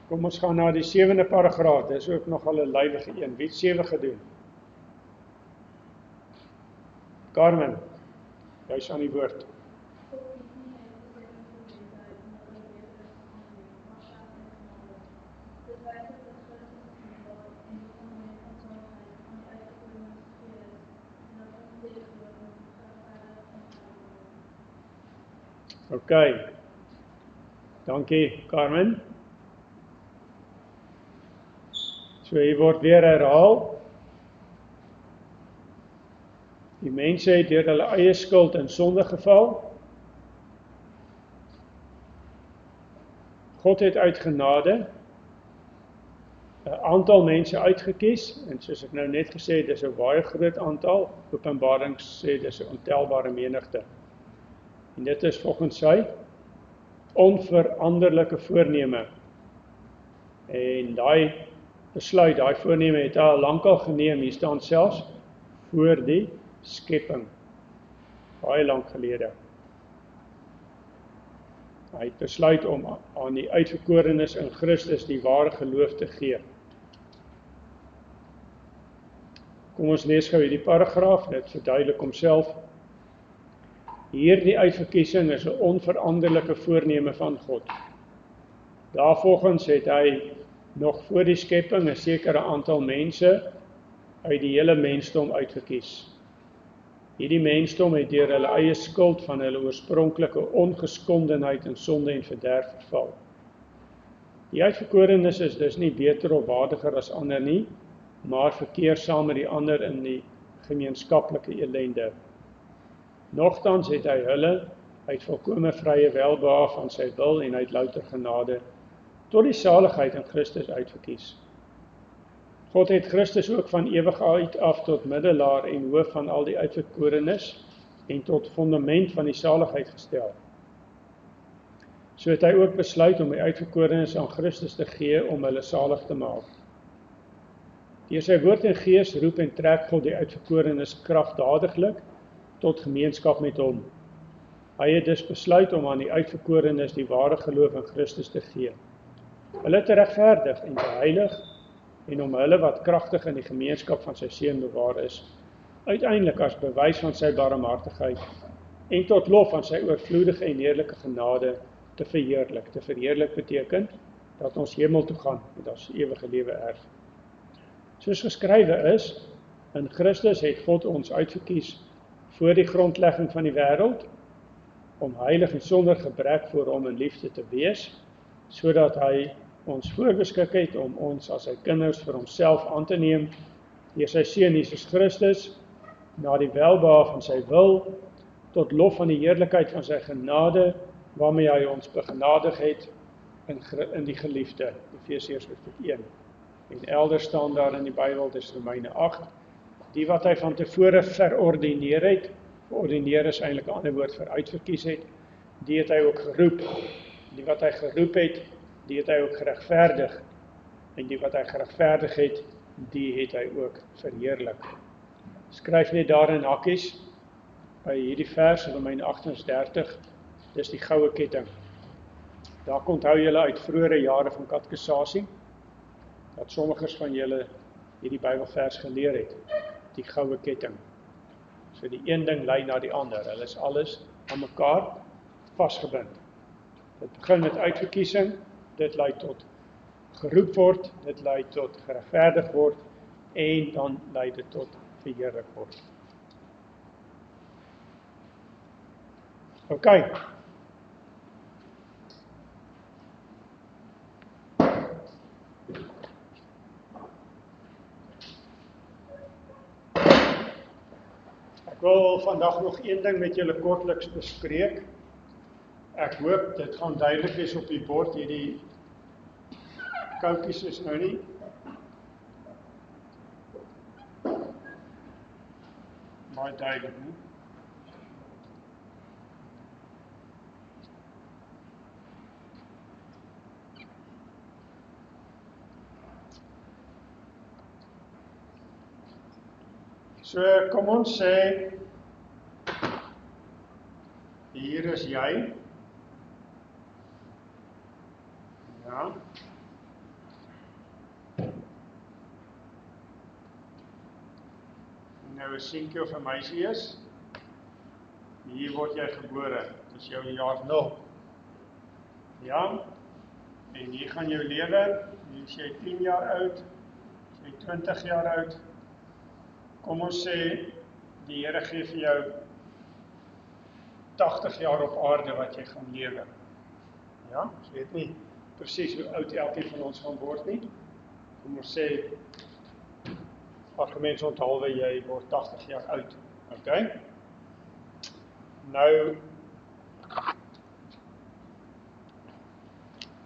kom ons gaan na die 7de paragraaf, dis ook nogal 'n lywige een. Wie het 7 gedoen? Carmen, jy's aan die woord. OK, dankie Carmen. So hier word weer herhaal. Die mense het deur hulle eie skuld in sonde geval. God het uit genade 'n aantal mense uitgekies, en soos ek nou net gesê het, dis 'n baie groot aantal. Openbaring sê dis 'n ontelbare menigte. En dit is volgens sy onveranderlike voorneme. En daai besluit, daai voorneme het hy al lankal geneem, hier staan selfs voor die skepping, baie lank gelede. Hy het besluit om aan die uitverkorenes in Christus die ware geloof te gee. Kom ons lees gou hierdie paragraaf, dit verduidelik homself. Hierdie uitverkiesing is 'n onveranderlike voorneme van God. Daarvolgens het hy nog voor die skepping 'n sekere aantal mense uit die hele mensdom uitgekies. Hierdie mensdom het deur hulle eie skuld van hulle oorspronklike ongeskondenheid in sonde en verderf verval. Die uitverkorenes is dus nie beter of waardiger as ander nie, maar verkeer saam met die ander in die gemeenskaplike ellende. Nogtans het hy hulle uit volkome vrye welbehae van sy wil en uit louter genade tot die saligheid in Christus uitverkies. God het Christus ook van ewigheid af tot middelaar en hoof van al die uitverkorenes en tot fundament van die saligheid gestel. So het hy ook besluit om die uitverkorenes aan Christus te gee om hulle salig te maak. Deur sy woord en gees roep en trek God die uitverkorenes kragtadiglik tot gemeenskap met hom. Hy het dus besluit om aan die uitverkorenes die ware geloof in Christus te gee, hulle te regverdig en te heilig, en om hulle wat kragtig in die gemeenskap van sy seun bewaar is, uiteindelik as bewys van sy barmhartigheid en tot lof van sy oorvloedige en heerlike genade te verheerlik. Te verheerlik beteken dat ons hemel toe gaan met ons ewige lewe erf. Soos geskrywe is, in Christus het God ons uitverkies voor die grondlegging van die wêreld, om heilig en sonder gebrek voor hom in liefde te wees, sodat hy ons voorbeskik het om ons as sy kinders vir homself aan te neem, deur sy Seun Jesus Christus, na die welbehae van sy wil, tot lof van die heerlikheid van sy genade, waarmee hy ons begenadig het in die geliefde, Efesiërs hoofstuk 1. En elders staan daar in die Bybel, dis Romeine 8, die wat hy van tevore verordineer het, verordineer is eintlik 'n ander woord vir uitverkies het, die het hy ook geroep, die wat hy geroep het, die het hy ook geregverdig, en die wat hy geregverdig het, die het hy ook verheerlik. Skryf net daar in hakkies, by hierdie vers, Romeine 38, dis die goue ketting. Daar onthou julle uit vroeëre jare van katkesasie, dat sommiges van julle hierdie Bybelvers geleer het, die goue ketting. So die een ding lei na die ander, hulle is alles aan mekaar vasgebind. Dit begin met uitverkiesing, dit lei tot geroep word, dit lei tot geregverdig word, en dan lei dit tot verheerlik word. OK. Ek wil vandag nog een ding met julle kortliks bespreek. Ek hoop dit gaan duidelik wees op die bord, hierdie koutjies is nou nie. Baie duidelik nie. So, kom ons sê, hier is jy. Ja. Nou 'n seentjie of 'n meisie is. Hier word jy gebore. Dis jou jaar 0. Ja. En hier gaan jou lewe. Hier is jy 10 jaar oud, jy 20 jaar oud. Kom ons sê, die Here gee vir jou 80 jaar op aarde wat jy gaan lewe. Ja, ons weet nie presies hoe oud elkeen van ons gaan word nie. Kom ons sê, algemeen onthalwe jy word 80 jaar oud. OK? Nou,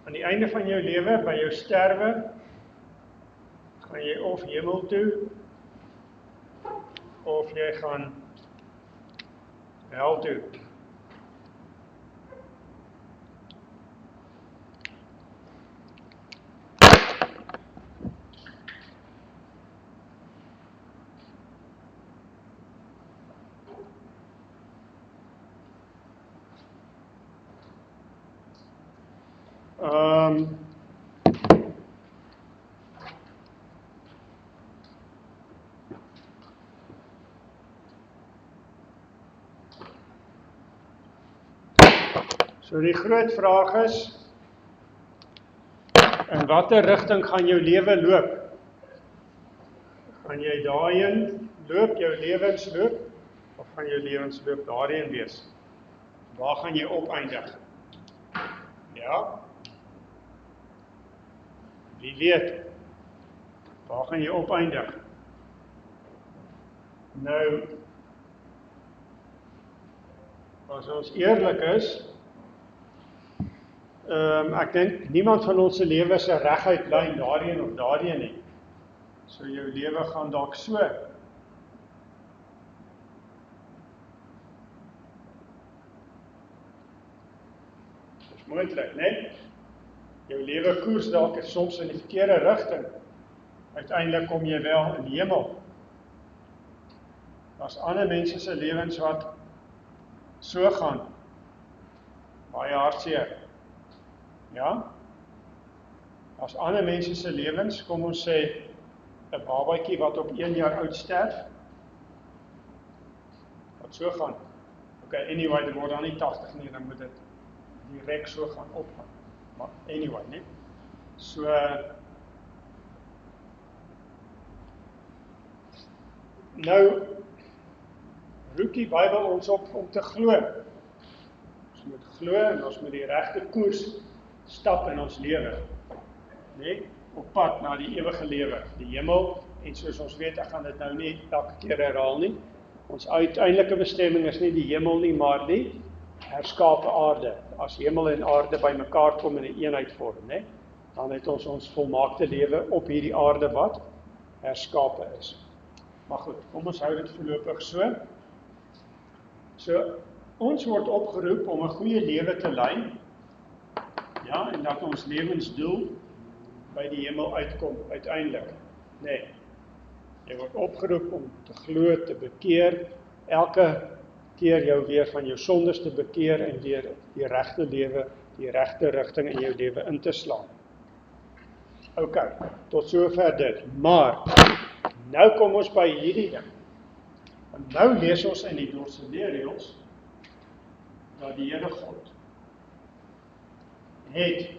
aan die einde van jou lewe, by jou sterwe, gaan jy of hemel toe, of jy gaan hel toe. So die groot vraag is, in watter rigting gaan jou lewe loop? Gaan jy daarheen loop, jou lewensloop, of gaan jou lewensloop daarheen wees? Waar gaan jy opeindig? Ja? Wie weet? Waar gaan jy opeindig? Nou, as ons eerlik is, ek dink niemand van ons se lewe is 'n reguit lyn daarheen of daarheen nie. So jou lewe gaan dalk so. Dis moontlik, né? Jou lewe koers dalk soms in die verkeerde rigting. Uiteindelik kom jy wel in die hemel. Daar's ander mense se lewens wat so gaan. Baie hartseer. Ja? As ander mense se lewens, kom ons sê, 'n babatjie wat op 1 jaar oud sterf, wat so gaan. Okay, anyway, dit word dan nie 80 nie, dan moet dit direk so gaan opgaan. Maar anyway, né? So, nou, roep die Bybel ons op om te glo. Ons moet glo en ons moet die regte koers stap in ons lewe, nee, op pad na die ewige lewe, die hemel, en soos ons weet, ek gaan dit nou nie elke keer herhaal nie, ons uiteindelike bestemming is nie die hemel nie, maar die herskape aarde, as hemel en aarde by mekaar kom en 'n eenheid vorm, nee, dan het ons volmaakte lewe op hierdie aarde wat herskape is. Maar goed, kom ons hou dit voorlopig so. So, ons word opgeroep om 'n goeie lewe te lei, ja, en dat ons lewensdoel by die hemel uitkom, uiteindelik. Nee, jy word opgeroep om te glo, te bekeer, elke keer jou weer van jou sondes te bekeer en weer die regte lewe, die regte rigting in jou lewe in te slaan. OK, tot sover dit. Maar, nou kom ons by hierdie ding. En nou lees ons in die dorseleerreëls dat die Here God het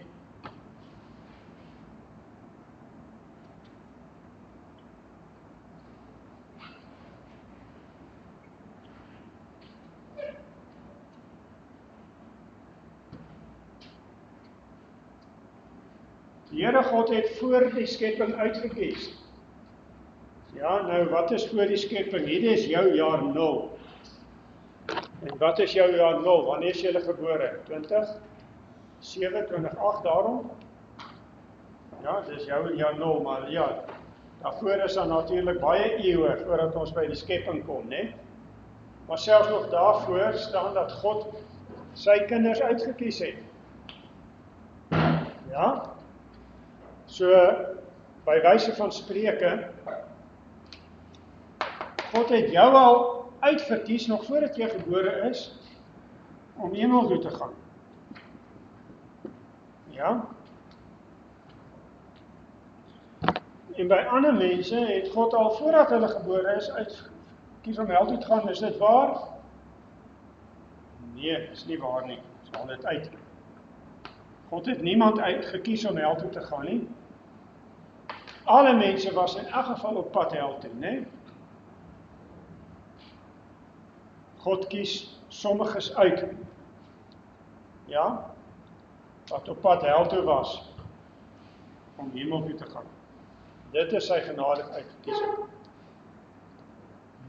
die Here God het voor die skepping uitgekies. Ja, nou wat is voor die skepping? Hierdie is jou jaar 0. En wat is jou jaar 0? Wanneer is jy gebore? 20:7:28 daarom? Ja, dis jou jaar 0, maar ja, daarvoor is daar natuurlik baie eeue voordat ons by die skepping kom, né? Maar selfs nog daarvoor staan dat God sy kinders uitgekies het. Ja? So, by wyse van spreuke, God het jou al uitverkies, nog voordat jy gebore is, om hemel toe te gaan. Ja? En by ander mense het God al voordat hulle gebore is, uitgekies om hel toe te gaan. Is dit waar? Nee, is nie waar nie. Ons haal dit uit. God het niemand uitgekies om hel toe te gaan nie. Alle mense was in elk geval op pad hel toe, né? God kies sommiges uit, ja, wat op pad hel toe was, om hemel toe te gaan. Dit is sy genadig uitgekiesing.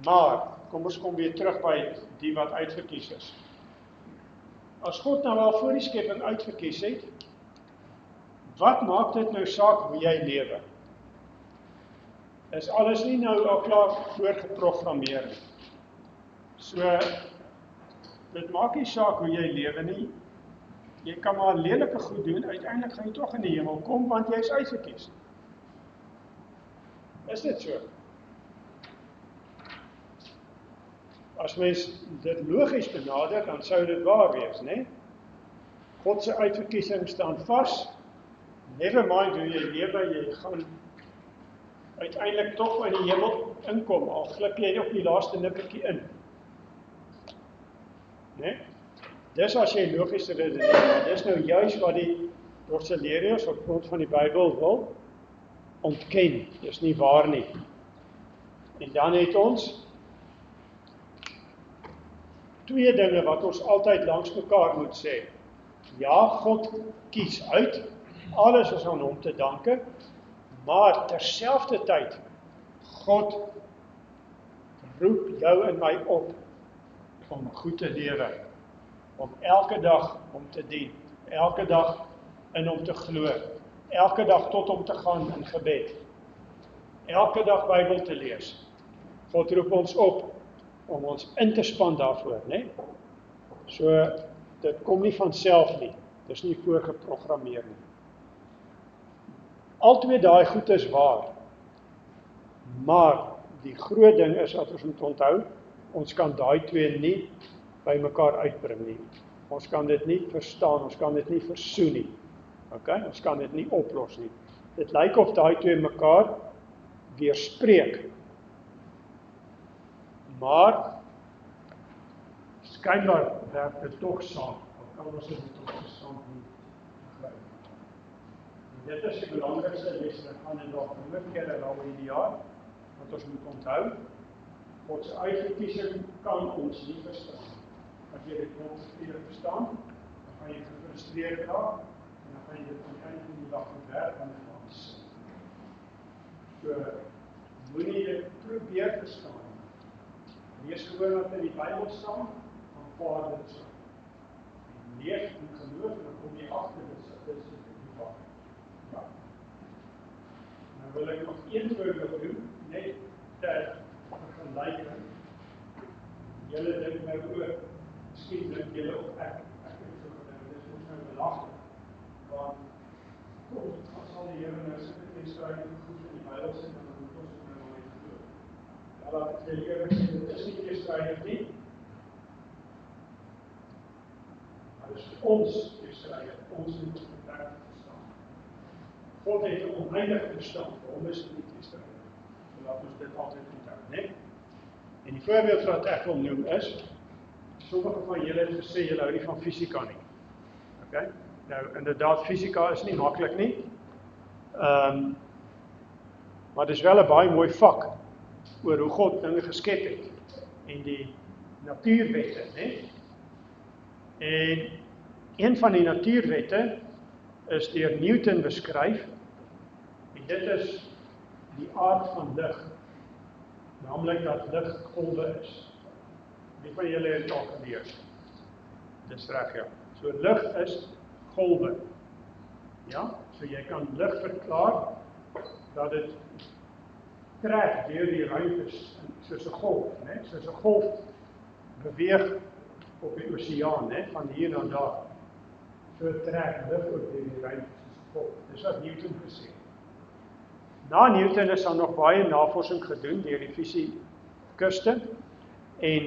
Maar, kom ons kom weer terug by die wat uitgekies is. As God nou al voor die skepping uitgekies het, wat maak dit nou saak hoe jy lewe? Is alles nie nou al klaar voorgeprogrammeer nie? So, dit maak nie saak hoe jy lewe nie. Jy kan maar lelike goed doen, uiteindelik gaan jy toch in die hemel kom, want jy is uitgekies. Is dit so? As mens dit logies benader, dan sou dit waar wees, né? God se uitverkiesing staan vas. Never mind hoe jy lewe, jy gaan uiteindelik toch in die hemel inkom, al glip jy op die laaste nippertjie in. Nee? Dis as jy logiese redeneer, maar dis nou juis wat die dorseleerreëls op grond van die Bybel wil ontken. Dis nie waar nie. En dan het ons twee dinge wat ons altyd langs mekaar moet sê. Ja, God kies uit, alles is aan hom te danke, maar terselfdertyd, God roep jou en my op om goed te lewe, om elke dag om te dien, elke dag in hom te glo, elke dag tot hom te gaan in gebed, elke dag Bybel te lees. God roep ons op om ons in te span daarvoor, né? So, dit kom nie van self nie, dit is nie voorgeprogrammeer nie. Albei daai goed is waar, maar die groot ding is wat ons moet onthou, ons kan daai twee nie by mekaar uitbring nie. Ons kan dit nie verstaan, ons kan dit nie versoen nie. Okay? Ons kan dit nie oplos nie. Dit lyk of daai twee mekaar weerspreek. Maar skynbaar werk dit tog saam. Al kan ons dit tog saam nie begryp. Dit is die belangrikste les, en ek gaan dit nog keer al hierdie jaar, wat ons moet onthou. God se uitverkiesing kan ons nie verstaan. As jy dit nog verkeerd verstaan, dan gaan jy gefrustreerd raak, En dan gaan jy dit aan die einde van die dag moet werk aan die vans. So, moenie dit probeer verstaan. Lees gewoon wat in die Bybel staan, aanvaar dit so. En leef en geloof, en dan kom jy agter, dit is die waarheid. Ja. Nou wil ek nog een voorbeeld doen, net ter vergelyking. Julle dink nou ook, miskien dink julle ook ek het so gedink, dit is ons nou belaglik. Want, kom, as al die Here nou sit en skryf goed in die Bybel sit, dan moet ons dit nou maar net geloof. Ja, laat ek julle eerlik sê, dit is nie teestrydig nie. Maar dit is vir ons teestrydig, ons moet ons beperk verstaan. God het 'n oneindige verstand, waarom is dit nie teestrydig? So laat ons dit altyd onthou, né? En die voorbeeld wat ek wil noem is, sommige van julle het gesê, julle hou nie van fisika nie. Okay? Nou, inderdaad, fisika is nie maklik nie. Maar dit is wel 'n baie mooi vak, oor hoe God dinge geskep het, en die natuurwette, né? En een van die natuurwette is deur Newton beskryf, en dit is die aard van lig. Naamlik dat lig golwe is. Wie van julle het al gelees? Dis reg, ja. So lig is golwe. Ja, so jy kan lig verklaar dat dit trek deur die ruimte soos 'n golf, né? Soos 'n golf beweeg op die oseaan, né? Van hier na daar. So trek lig ook deur die ruimte soos 'n golf. Dis wat Newton gesê het. Na Newton is daar nog baie navorsing gedoen deur die fisikuste. En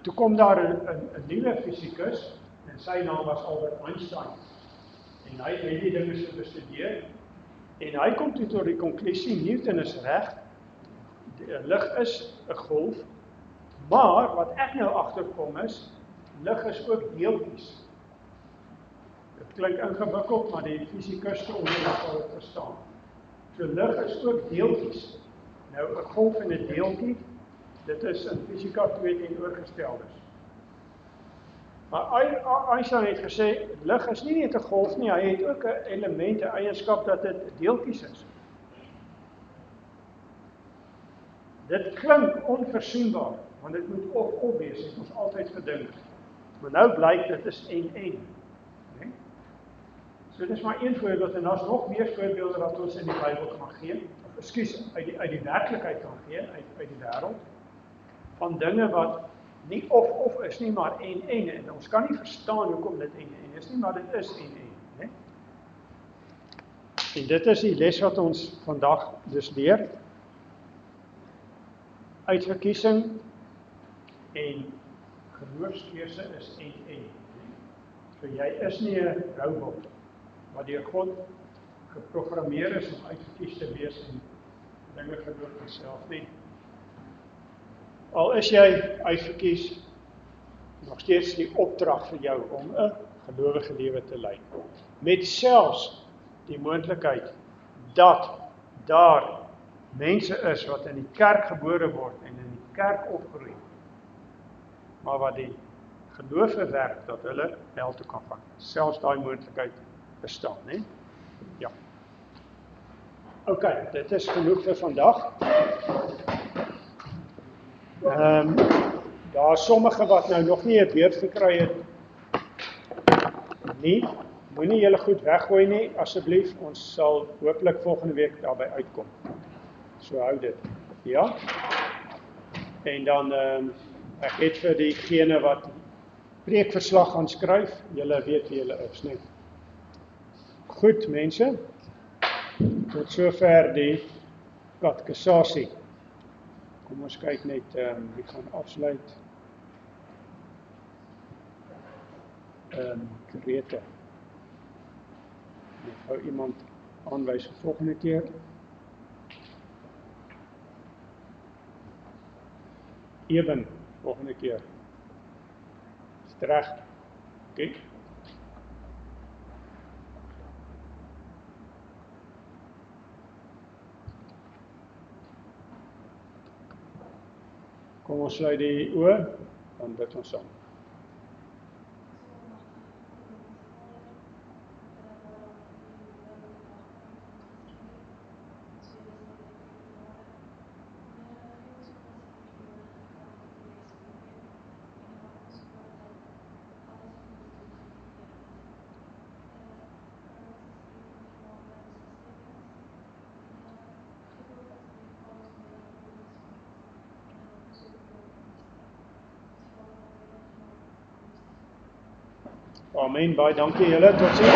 toe kom daar 'n nuwe fisikus, en sy naam was Albert Einstein. En hy het die dinge so bestudeer, en hy kom toe tot die konklusie, Newton is reg, lig is 'n golf, maar wat ek nou agterkom is, lig is ook deeltjies. Dit klink ingewikkeld, maar die fisikuste onder ons sal dit verstaan. So lig is ook deeltjies. Nou 'n golf en 'n deeltjie, dit is in fisika twee teenoorgesteldes. Maar Einstein het gesê, lig is nie net 'n golf nie, hy het ook 'n element, 'n eienskap dat dit deeltjies is. Dit klink onverzoenbaar, want dit moet op wees, het ons altyd gedink. Maar nou blyk dit is en. Nee? So dit is maar een voorbeeld, en daar's nog meer voorbeelde wat ons in die Bybel kan gee, uit die werklikheid kan gee, uit die wêreld, van dinge wat nie of is nie, maar en ons kan nie verstaan hoekom dit en is nie, maar dit is en, né? En dit is die les wat ons vandag dus leer. Uitverkiesing en geloofskeuse is en. So jy is nie 'n robot wat deur God geprogrammeer is om uitverkies te wees en dinge gebeur vanself nie. Al is jy uitverkies, nog steeds die opdrag vir jou om 'n gelowige lewe te lei. Met selfs die moontlikheid dat daar mense is wat in die kerk gebore word en in die kerk opgroei, maar wat die geloof werk dat hulle hel toe kan gaan. Selfs daai moontlikheid bestaan, né? Ja. OK, dit is genoeg vir vandag. Daar is sommige wat nou nog nie 'n beurt gekry het nie. Moenie julle goed weggooi nie, asseblief. Ons sal hopelik volgende week daarby uitkom. So hou dit. Ja? En dan ek het vir diegene wat preekverslag gaan skryf, julle weet wie julle is, né? Goed, mense. Tot sover die katekisasie. Kom ons kyk net, wie gaan afsluit. Grete. Net gou iemand aanwys vir volgende keer. Eben, volgende keer. Is dit reg? OK. Kom ons sluit die oë, dan bid ons saam. Amen, baie dankie julle, totsiens.